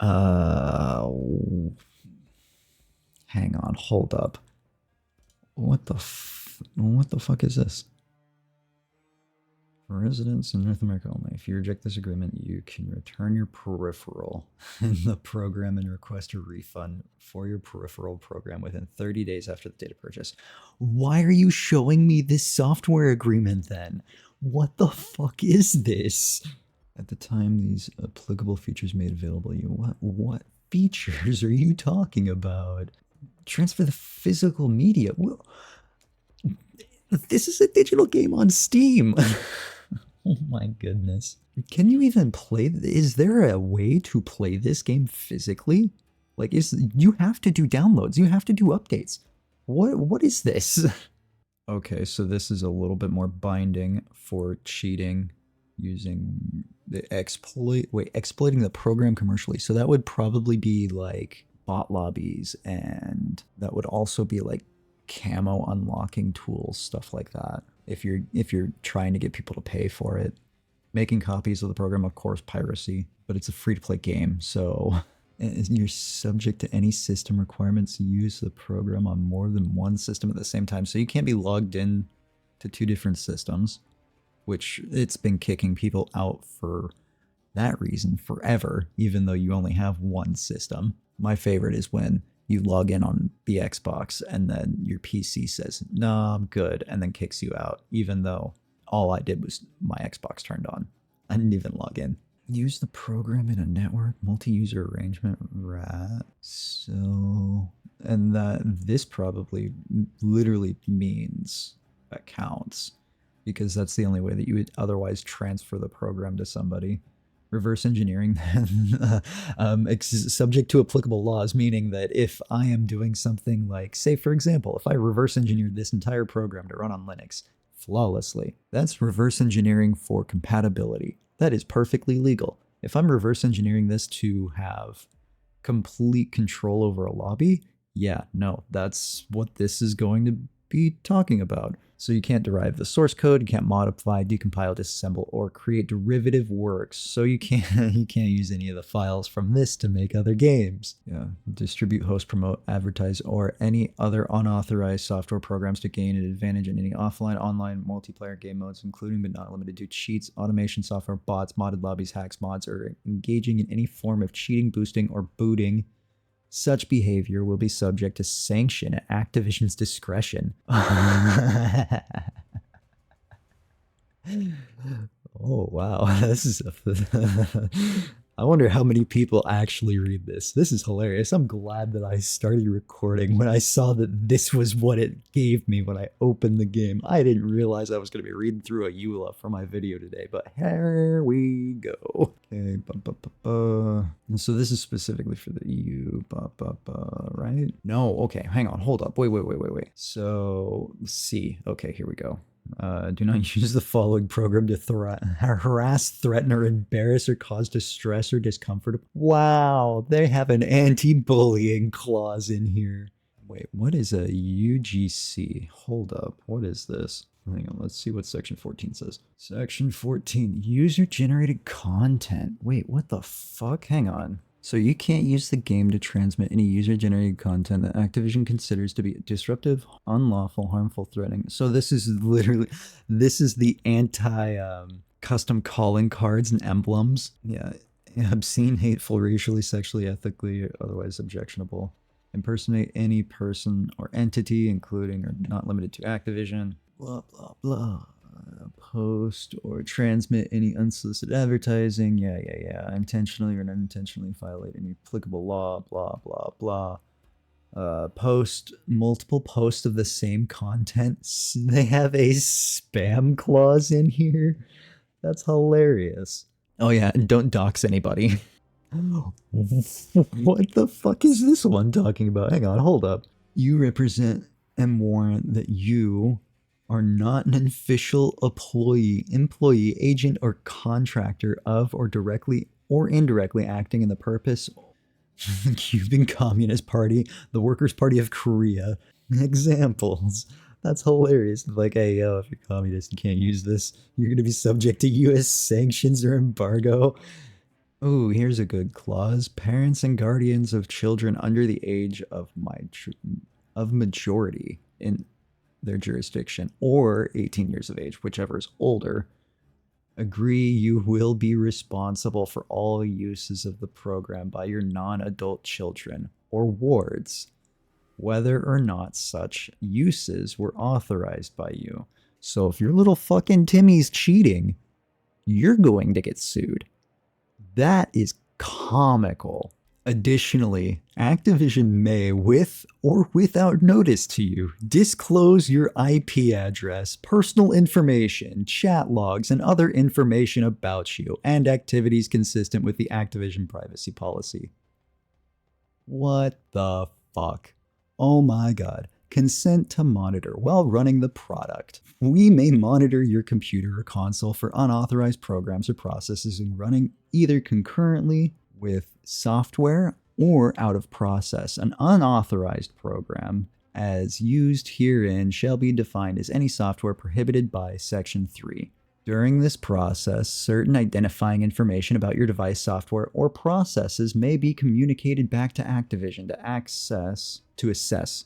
Uh, hang on, hold up. What the fuck is this? For residents in North America only. If you reject this agreement, you can return your peripheral in the program and request a refund for your peripheral program within 30 days after the date of purchase. Why are you showing me this software agreement then? What the fuck is this? At the time these applicable features made available to you, what features are you talking about? Transfer the physical media. This is a digital game on Steam. Oh my goodness. Can you even play? Is there a way to play this game physically? Like, you have to do downloads, you have to do updates. What is this? Okay, so this is a little bit more binding for cheating using the exploiting the program commercially. So that would probably be like bot lobbies, and that would also be like camo unlocking tools, stuff like that. If you're trying to get people to pay for it, making copies of the program, of course, piracy, but it's a free-to-play game, so you're subject to any system requirements to use the program on more than one system at the same time. So you can't be logged in to two different systems, which it's been kicking people out for that reason forever, even though you only have one system. My favorite is when you log in on the Xbox and then your PC says, "No, I'm good," and then kicks you out, even though all I did was my Xbox turned on. I didn't even log in. Use the program in a network multi-user arrangement, right? So, and this probably literally means accounts, because that's the only way that you would otherwise transfer the program to somebody. Reverse engineering, subject to applicable laws, meaning that if I am doing something like, say, for example, if I reverse engineered this entire program to run on Linux flawlessly, that's reverse engineering for compatibility. That is perfectly legal. If I'm reverse engineering this to have complete control over a lobby, yeah, no, that's what this is going to be talking about. So you can't derive the source code, you can't modify, decompile, disassemble, or create derivative works. So you can't use any of the files from this to make other games. Yeah, distribute, host, promote, advertise, or any other unauthorized software programs to gain an advantage in any offline, online, multiplayer game modes, including but not limited to cheats, automation software, bots, modded lobbies, hacks, mods, or engaging in any form of cheating, boosting, or booting. Such behavior will be subject to sanction at Activision's discretion. Oh, wow. This is I wonder how many people actually read this. This is hilarious. I'm glad that I started recording when I saw that this was what it gave me when I opened the game. I didn't realize I was going to be reading through a EULA for my video today, but here we go. Okay, and so this is specifically for the EU, right? No, okay, hang on, hold up, wait. So, C, okay, here we go. Do not use the following program to harass, threaten, or embarrass, or cause distress or discomfort. Wow, they have an anti-bullying clause in here. Wait, what is a UGC? Hold up, what is this? Hang on, let's see what section 14 says. Section 14, user-generated content. Wait, what the fuck? Hang on. So you can't use the game to transmit any user-generated content that Activision considers to be disruptive, unlawful, harmful, threatening. So this is literally, this is the custom calling cards and emblems. Yeah, obscene, hateful, racially, sexually, ethically, otherwise objectionable. Impersonate any person or entity, including or not limited to Activision. Blah, blah, blah. Post or transmit any unsolicited advertising. Yeah. Intentionally or unintentionally violate any applicable law. Blah, blah, blah. Post multiple posts of the same content. They have a spam clause in here. That's hilarious. Oh yeah, and don't dox anybody. What the fuck is this one talking about? Hang on, hold up. You represent and warrant that you are not an official employee, agent, or contractor of or directly or indirectly acting in the purpose of the Cuban Communist Party, the Workers' Party of Korea. Examples. That's hilarious. Like, hey, yo, if you're communist, you can't use this. You're going to be subject to U.S. sanctions or embargo. Oh, here's a good clause. Parents and guardians of children under the age of majority in their jurisdiction or 18 years of age, whichever is older, agree you will be responsible for all uses of the program by your non-adult children or wards, whether or not such uses were authorized by you. So if your little fucking Timmy's cheating, you're going to get sued. That is comical. Additionally, Activision may, with or without notice to you, disclose your IP address, personal information, chat logs, and other information about you and activities consistent with the Activision privacy policy. What the fuck? Oh my god. Consent to monitor while running the product. We may monitor your computer or console for unauthorized programs or processes running either concurrently with software or out of process. An unauthorized program, as used herein, shall be defined as any software prohibited by Section 3. During this process, certain identifying information about your device, software, or processes may be communicated back to Activision to assess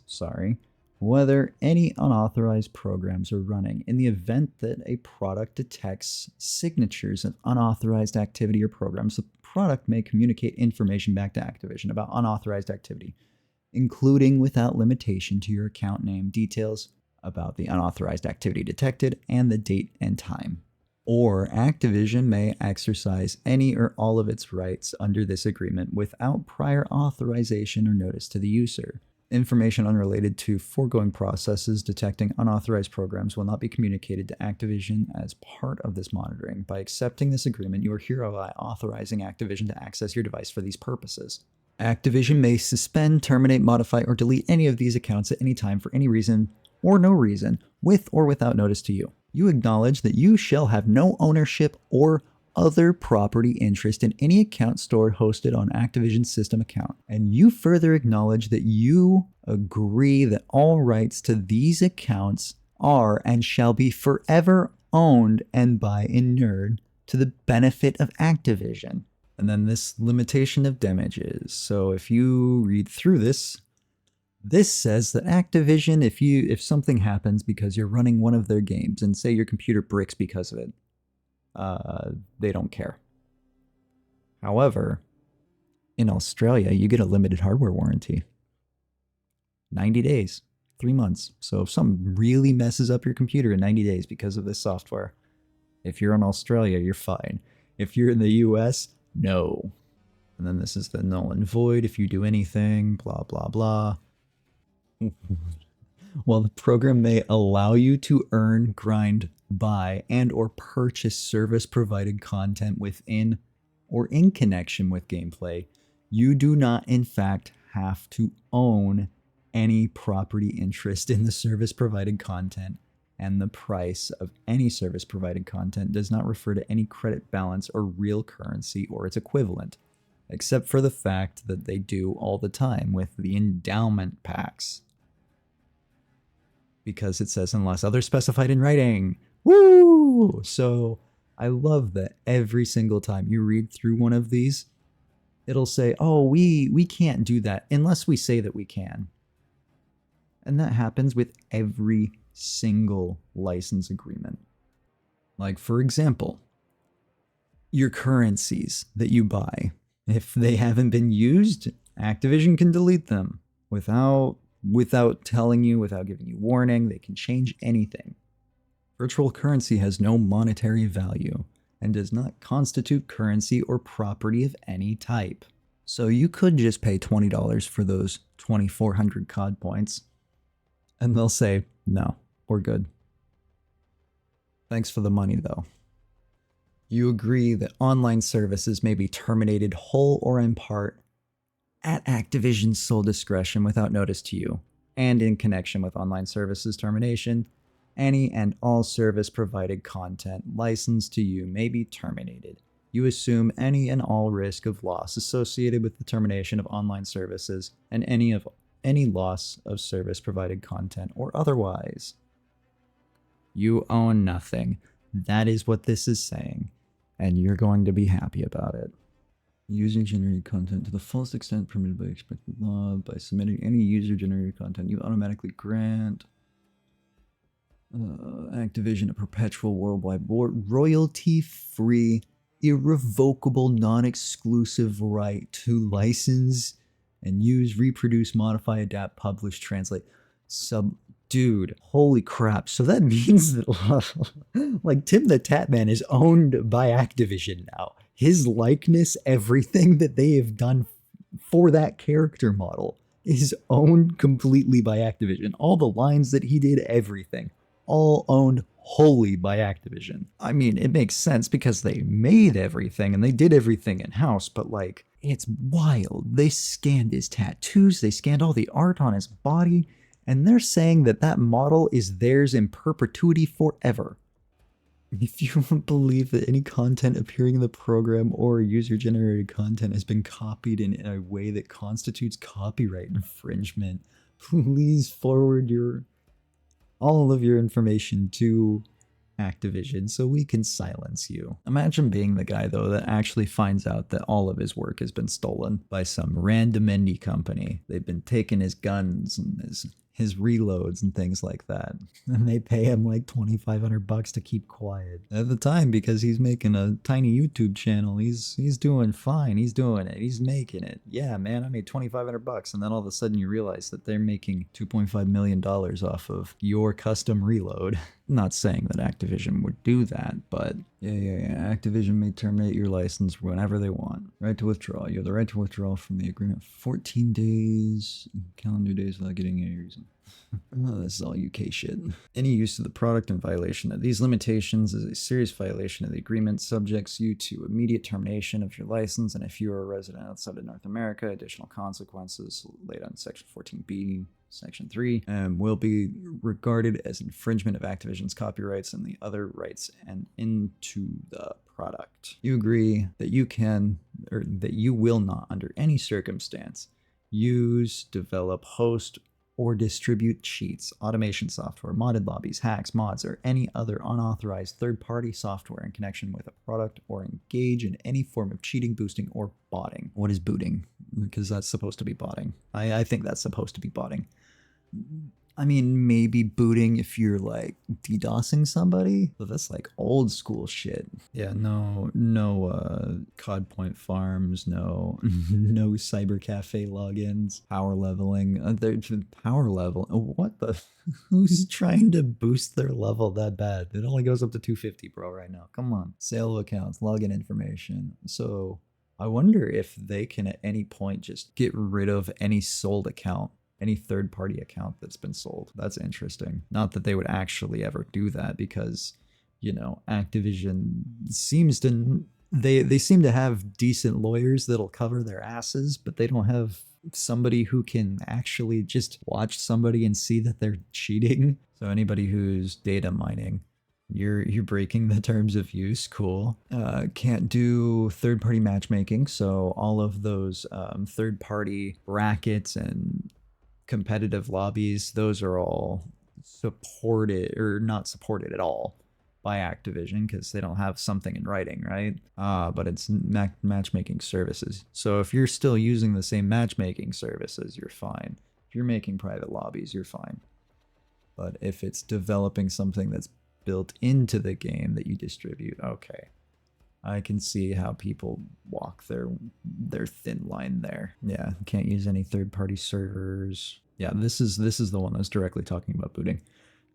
whether any unauthorized programs are running. In the event that a product detects signatures of unauthorized activity or programs, the product may communicate information back to Activision about unauthorized activity, including without limitation to your account name, details about the unauthorized activity detected, and the date and time. Or Activision may exercise any or all of its rights under this agreement without prior authorization or notice to the user. Information unrelated to foregoing processes detecting unauthorized programs will not be communicated to Activision as part of this monitoring. By accepting this agreement, you are hereby authorizing Activision to access your device for these purposes. Activision may suspend, terminate, modify, or delete any of these accounts at any time for any reason or no reason, with or without notice to you. You acknowledge that you shall have no ownership or other property interest in any account stored hosted on Activision's system account. And you further acknowledge that you agree that all rights to these accounts are and shall be forever owned and by inured to the benefit of Activision. And then this limitation of damages. So if you read through this says that Activision, if something happens because you're running one of their games and say your computer bricks because of it, they don't care. However, in Australia, you get a limited hardware warranty. 90 days, 3 months. So if something really messes up your computer in 90 days because of this software, if you're in Australia, you're fine. If you're in the US, no. And then this is the null and void if you do anything, blah, blah, blah. While the program may allow you to earn, grind, buy, and or purchase service-provided content within or in connection with gameplay, you do not, in fact, have to own any property interest in the service-provided content, and the price of any service-provided content does not refer to any credit balance or real currency or its equivalent, except for the fact that they do all the time with the endowment packs. Because it says unless other specified in writing. Woo! So I love that every single time you read through one of these, it'll say, oh, we can't do that unless we say that we can. And that happens with every single license agreement. Like, for example, your currencies that you buy, if they haven't been used, Activision can delete them without telling you, without giving you warning. They can change anything. Virtual currency has no monetary value and does not constitute currency or property of any type. So you could just pay $20 for those 2,400 COD points, and they'll say, no, we're good. Thanks for the money, though. You agree that online services may be terminated whole or in part at Activision's sole discretion without notice to you, and in connection with online services termination, any and all service-provided content licensed to you may be terminated. You assume any and all risk of loss associated with the termination of online services and any loss of service-provided content or otherwise. You own nothing. That is what this is saying, and you're going to be happy about it. User-generated content to the fullest extent permitted by expected law. By submitting any user-generated content, you automatically grant Activision a perpetual worldwide royalty-free, irrevocable, non-exclusive right to license and use, reproduce, modify, adapt, publish, translate, dude, holy crap. So that means that like Tim the Tatman is owned by Activision now. His likeness, everything that they have done for that character model is owned completely by Activision. All the lines that he did, everything, all owned wholly by Activision. I mean, it makes sense because they made everything and they did everything in house, but like, it's wild. They scanned his tattoos, they scanned all the art on his body, and they're saying that that model is theirs in perpetuity forever. If you don't believe that any content appearing in the program or user-generated content has been copied in a way that constitutes copyright infringement, please forward all of your information to Activision so we can silence you. Imagine being the guy, though, that actually finds out that all of his work has been stolen by some random indie company. They've been taking his guns and his reloads and things like that. And they pay him like $2,500 to keep quiet at the time because he's making a tiny YouTube channel. He's doing fine. He's doing it. He's making it. Yeah, man, I made $2,500. And then all of a sudden you realize that they're making $2.5 million off of your custom reload. Not saying that Activision would do that, but yeah. Activision may terminate your license whenever they want. Right to withdraw. You have the right to withdraw from the agreement 14 days, calendar days without getting any reason. Oh, this is all UK shit. Any use of the product in violation of these limitations is a serious violation of the agreement, subjects you to immediate termination of your license, and if you are a resident outside of North America, additional consequences laid on Section 14B, Section 3, will be regarded as infringement of Activision's copyrights and the other rights and into the product. You agree that you can, or that you will not, under any circumstance, use, develop, host, or distribute cheats, automation software, modded lobbies, hacks, mods, or any other unauthorized third-party software in connection with a product, or engage in any form of cheating, boosting, or botting. What is booting? Because that's supposed to be botting. I think that's supposed to be botting. I mean, maybe booting if you're like DDoSing somebody, but that's like old school shit. Yeah, no COD Point farms, no cyber cafe logins, power leveling. Power level. What the? Who's trying to boost their level that bad? It only goes up to 250, bro. Right now, come on. Sale of accounts, login information. So I wonder if they can at any point just get rid of any sold account, any third-party account that's been sold. That's interesting. Not that they would actually ever do that because, you know, Activision seems to, they seem to have decent lawyers that'll cover their asses, but they don't have somebody who can actually just watch somebody and see that they're cheating. So anybody who's data mining, you're breaking the terms of use. Cool. Can't do third-party matchmaking, so all of those third-party brackets and competitive lobbies, those are all supported or not supported at all by Activision because they don't have something in writing, right? But it's matchmaking services. So if you're still using the same matchmaking services, you're fine. If you're making private lobbies, you're fine. But if it's developing something that's built into the game that you distribute, okay. I can see how people walk their thin line there. Yeah, can't use any third-party servers. Yeah, this is the one that's directly talking about booting.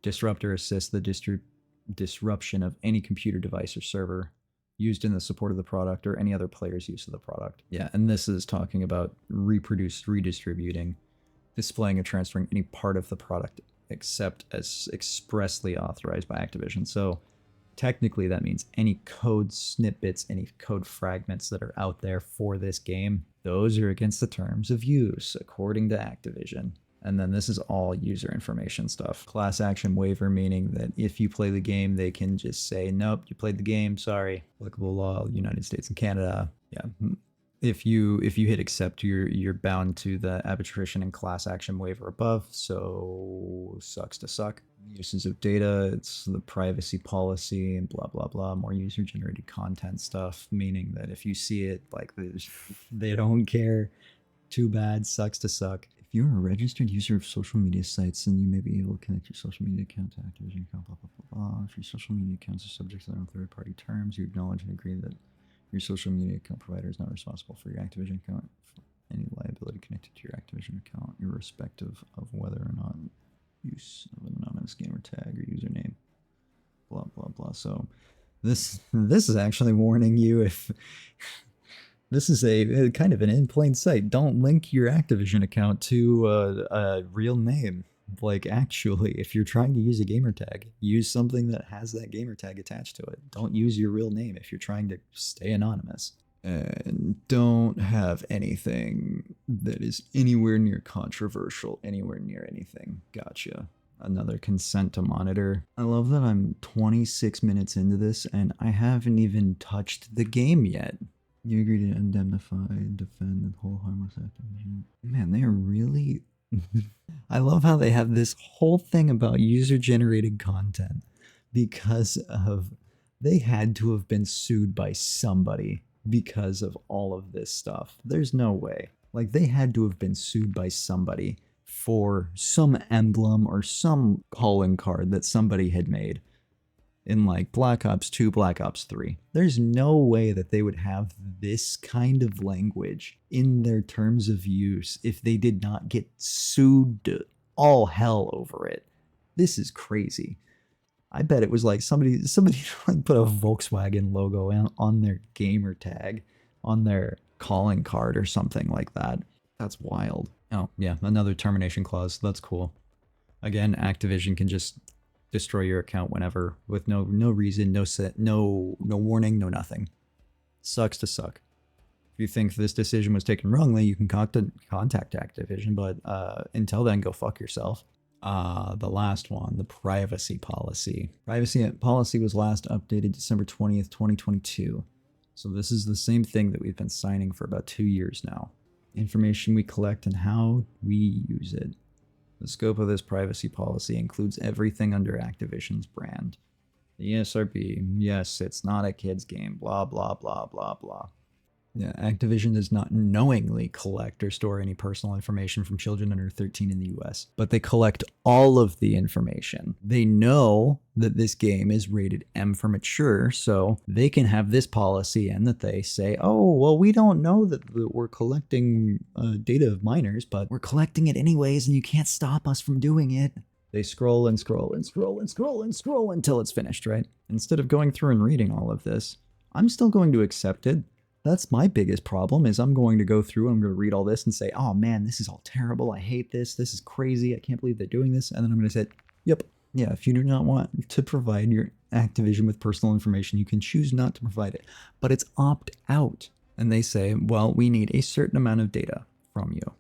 Disrupt or assist the disruption of any computer device or server used in the support of the product or any other player's use of the product. Yeah, and this is talking about redistributing, displaying or transferring any part of the product except as expressly authorized by Activision. So technically that means any code snippets, any code fragments that are out there for this game, those are against the terms of use according to Activision. And then this is all user information stuff. Class action waiver, meaning that if you play the game, they can just say, nope, you played the game, sorry. Applicable law, United States and Canada. Yeah. If you hit accept, you're bound to the arbitration and class action waiver above, so sucks to suck. Uses of data, it's the privacy policy and blah blah blah, more user generated content stuff, meaning that if you see it, like, they don't care. Too bad, sucks to suck. If you're a registered user of social media sites, then you may be able to connect your social media account to Activision account, blah blah blah blah. If your social media accounts are subject to their own third-party terms, you acknowledge and agree that your social media account provider is not responsible for your Activision account, for any liability connected to your Activision account, irrespective of whether or not use of an anonymous gamer tag or username, blah blah blah. So this is actually warning you if this is a kind of an in plain sight. Don't link your Activision account to a real name. Like, actually, if you're trying to use a gamer tag, use something that has that gamer tag attached to it. Don't use your real name if you're trying to stay anonymous. And don't have anything that is anywhere near controversial, anywhere near anything. Gotcha. Another consent to monitor. I love that I'm 26 minutes into this and I haven't even touched the game yet. You agree to indemnify and defend the whole harmless Activision. Man, they are really... I love how they have this whole thing about user-generated content because of... They had to have been sued by somebody because of all of this stuff. There's no way. Like, they had to have been sued by somebody for some emblem or some calling card that somebody had made in, like, Black Ops 2, Black Ops 3. There's no way that they would have this kind of language in their terms of use if they did not get sued to all hell over it. This is crazy. I bet it was like somebody like put a Volkswagen logo on their gamer tag, on their calling card or something like that. That's wild. Oh, yeah, another termination clause. That's cool. Again, Activision can just destroy your account whenever with no reason, no warning, no nothing. Sucks to suck. If you think this decision was taken wrongly, you can contact Activision, but until then, go fuck yourself. The last one, the privacy policy. Privacy policy was last updated December 20th, 2022. So this is the same thing that we've been signing for about 2 years now. Information we collect and how we use it. The scope of this privacy policy includes everything under Activision's brand. The ESRB, yes, it's not a kid's game, blah, blah, blah, blah, blah. Yeah, Activision does not knowingly collect or store any personal information from children under 13 in the US, but they collect all of the information. They know that this game is rated M for mature, so they can have this policy in that they say, oh, well, we don't know that we're collecting data of minors, but we're collecting it anyways, and you can't stop us from doing it. They scroll and scroll and scroll and scroll and scroll until it's finished, right? Instead of going through and reading all of this, I'm still going to accept it. That's my biggest problem, is I'm going to go through and I'm going to read all this and say, oh man, this is all terrible. I hate this. This is crazy. I can't believe they're doing this. And then I'm going to say, yep. Yeah, if you do not want to provide your Activision with personal information, you can choose not to provide it. But it's opt out. And they say, well, we need a certain amount of data from you.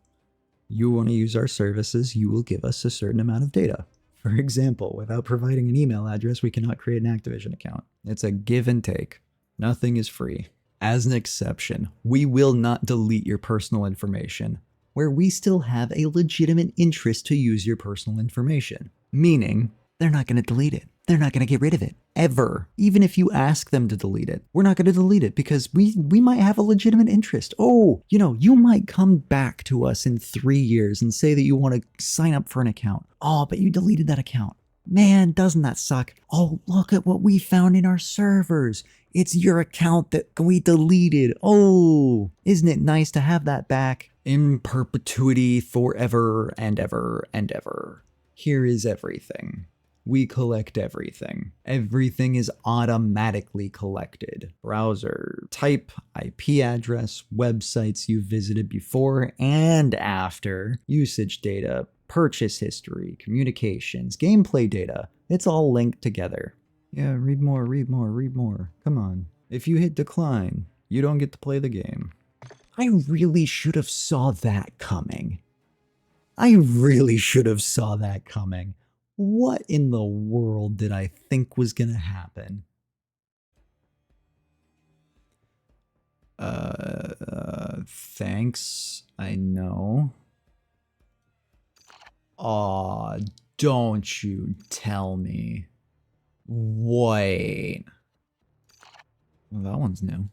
You want to use our services, you will give us a certain amount of data. For example, without providing an email address, we cannot create an Activision account. It's a give and take. Nothing is free. As an exception, we will not delete your personal information, where we still have a legitimate interest to use your personal information. Meaning, they're not going to delete it. They're not going to get rid of it. Ever. Even if you ask them to delete it. We're not going to delete it because we might have a legitimate interest. Oh, you might come back to us in 3 years and say that you want to sign up for an account. Oh, but you deleted that account. Man, doesn't that suck? Oh, look at what we found in our servers. It's your account that we deleted. Oh, isn't it nice to have that back? In perpetuity, forever and ever and ever. Here is everything. We collect everything. Everything is automatically collected. Browser type, IP address, websites you visited before and after, usage data, purchase history, communications, gameplay data. It's all linked together. Yeah, read more, read more, read more. Come on. If you hit decline, you don't get to play the game. I really should have saw that coming. I really should have saw that coming. What in the world did I think was gonna happen? Thanks, I know. Aw, Don't you tell me. Wait. Well, that one's new.